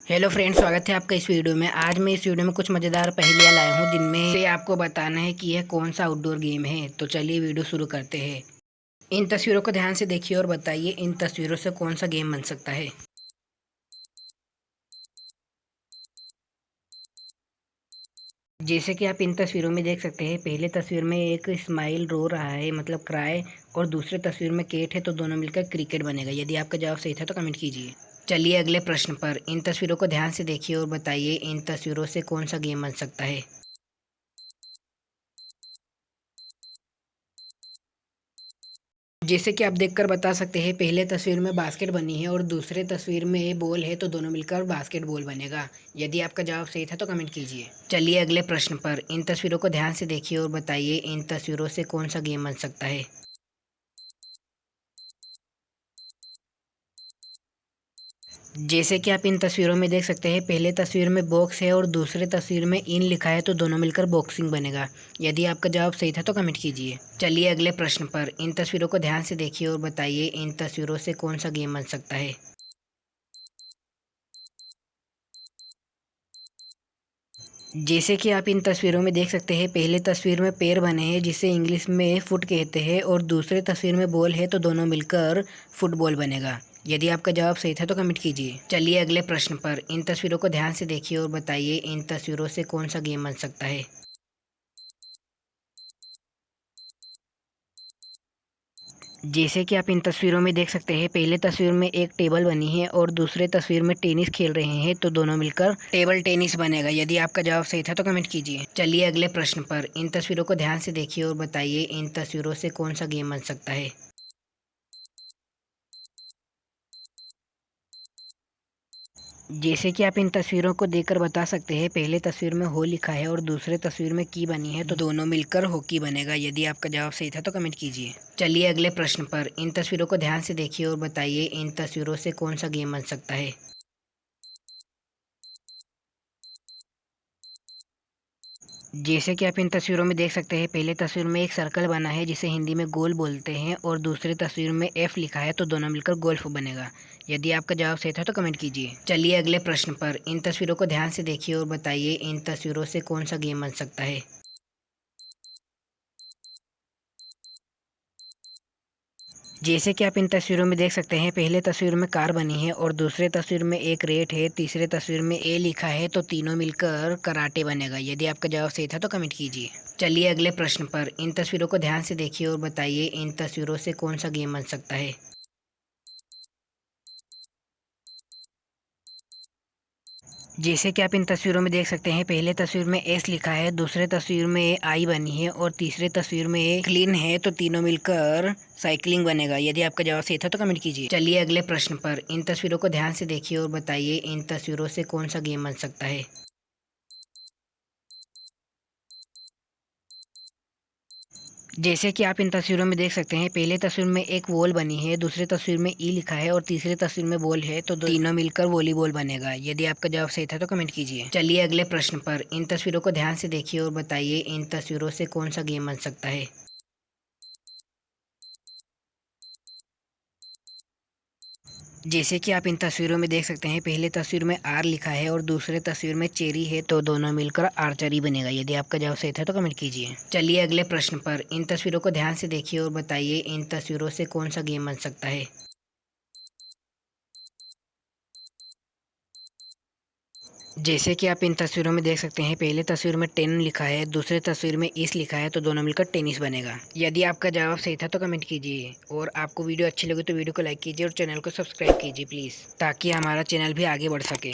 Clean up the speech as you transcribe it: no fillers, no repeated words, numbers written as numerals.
Hello friends, स्वागत है आपका इस वीडियो में। आज मैं इस वीडियो में कुछ मज़ेदार पहेलियाँ लाया हूँ जिनमें से आपको बताना है कि यह कौन सा आउटडोर गेम है। तो चलिए वीडियो शुरू करते हैं। इन तस्वीरों को ध्यान से देखिए और बताइए इन तस्वीरों से कौन सा गेम बन सकता है। जैसे कि आप इन तस्वीरों में देख सकते हैं, पहले तस्वीर में एक स्माइल रो रहा है मतलब क्राई, और दूसरे तस्वीर में केट है, तो दोनों मिलकर क्रिकेट बनेगा। यदि आपका जवाब सही था तो कमेंट कीजिए। चलिए अगले प्रश्न पर। इन तस्वीरों को ध्यान से देखिए और बताइए इन तस्वीरों से कौन सा गेम बन सकता है। जैसे कि आप देखकर बता सकते हैं, पहले तस्वीर में बास्केट बनी है और दूसरे तस्वीर में बॉल है, तो दोनों मिलकर बास्केटबॉल बनेगा। यदि आपका जवाब सही था तो कमेंट कीजिए। चलिए अगले प्रश्न पर। इन तस्वीरों को ध्यान से देखिए और बताइए इन तस्वीरों से कौन सा गेम बन सकता है। जैसे कि आप इन तस्वीरों में देख सकते हैं, पहले तस्वीर में बॉक्स है और दूसरे तस्वीर में इन लिखा है, तो दोनों मिलकर बॉक्सिंग बनेगा। यदि आपका जवाब सही था तो कमेंट कीजिए। चलिए अगले प्रश्न पर। इन तस्वीरों को ध्यान से देखिए और बताइए इन तस्वीरों से कौन सा गेम बन सकता है। जैसे कि आप इन तस्वीरों में देख सकते हैं, पहले तस्वीर में पैर बने हैं जिसे इंग्लिश में फुट कहते हैं, और दूसरे तस्वीर में बॉल है, तो दोनों मिलकर फुटबॉल बनेगा। यदि आपका जवाब सही था तो कमेंट कीजिए। चलिए अगले प्रश्न पर। इन तस्वीरों को ध्यान से देखिए और बताइए इन तस्वीरों से कौन सा गेम बन सकता है। जैसे कि आप इन तस्वीरों में देख सकते हैं, पहले तस्वीर में एक टेबल बनी है और दूसरे तस्वीर में टेनिस खेल रहे हैं, तो दोनों मिलकर टेबल टेनिस बनेगा। यदि आपका जवाब सही था तो कमेंट कीजिए। चलिए अगले प्रश्न पर। इन तस्वीरों को ध्यान से देखिए और बताइए इन तस्वीरों से कौन सा गेम बन सकता है। जैसे कि आप इन तस्वीरों को देखकर बता सकते हैं, पहले तस्वीर में हो लिखा है और दूसरे तस्वीर में की बनी है, तो दोनों मिलकर हॉकी बनेगा। यदि आपका जवाब सही था तो कमेंट कीजिए। चलिए अगले प्रश्न पर। इन तस्वीरों को ध्यान से देखिए और बताइए इन तस्वीरों से कौन सा गेम बन सकता है। जैसे कि आप इन तस्वीरों में देख सकते हैं, पहले तस्वीर में एक सर्कल बना है जिसे हिंदी में गोल बोलते हैं, और दूसरी तस्वीर में एफ लिखा है, तो दोनों मिलकर गोल्फ बनेगा। यदि आपका जवाब सही था तो कमेंट कीजिए। चलिए अगले प्रश्न पर। इन तस्वीरों को ध्यान से देखिए और बताइए इन तस्वीरों से कौन सा गेम बन सकता है। जैसे कि आप इन तस्वीरों में देख सकते हैं, पहले तस्वीर में कार बनी है और दूसरे तस्वीर में एक रेट है, तीसरे तस्वीर में ए लिखा है, तो तीनों मिलकर कराटे बनेगा। यदि आपका जवाब सही था तो कमेंट कीजिए। चलिए अगले प्रश्न पर। इन तस्वीरों को ध्यान से देखिए और बताइए इन तस्वीरों से कौन सा गेम बन सकता है। जैसे कि आप इन तस्वीरों में देख सकते हैं, पहले तस्वीर में एस लिखा है, दूसरे तस्वीर में आई बनी है, और तीसरे तस्वीर में क्लीन है, तो तीनों मिलकर साइकिलिंग बनेगा। यदि आपका जवाब सही था तो कमेंट कीजिए। चलिए अगले प्रश्न पर। इन तस्वीरों को ध्यान से देखिए और बताइए इन तस्वीरों से कौन सा गेम बन सकता है। जैसे कि आप इन तस्वीरों में देख सकते हैं, पहले तस्वीर में एक वॉल बनी है, दूसरी तस्वीर में ई लिखा है, और तीसरी तस्वीर में बॉल है, तो तीनों मिलकर वॉलीबॉल बनेगा। यदि आपका जवाब सही था तो कमेंट कीजिए। चलिए अगले प्रश्न पर। इन तस्वीरों को ध्यान से देखिए और बताइए इन तस्वीरों से कौन सा गेम बन सकता है। जैसे कि आप इन तस्वीरों में देख सकते हैं, पहले तस्वीर में आर लिखा है और दूसरे तस्वीर में चेरी है, तो दोनों मिलकर आर्चरी बनेगा। यदि आपका जवाब सही था तो कमेंट कीजिए। चलिए अगले प्रश्न पर। इन तस्वीरों को ध्यान से देखिए और बताइए इन तस्वीरों से कौन सा गेम बन सकता है। जैसे कि आप इन तस्वीरों में देख सकते हैं, पहले तस्वीर में 10 लिखा है, दूसरे तस्वीर में इस लिखा है, तो दोनों मिलकर टेनिस बनेगा। यदि आपका जवाब सही था तो कमेंट कीजिए, और आपको वीडियो अच्छी लगे तो वीडियो को लाइक कीजिए और चैनल को सब्सक्राइब कीजिए प्लीज़, ताकि हमारा चैनल भी आगे बढ़ सके।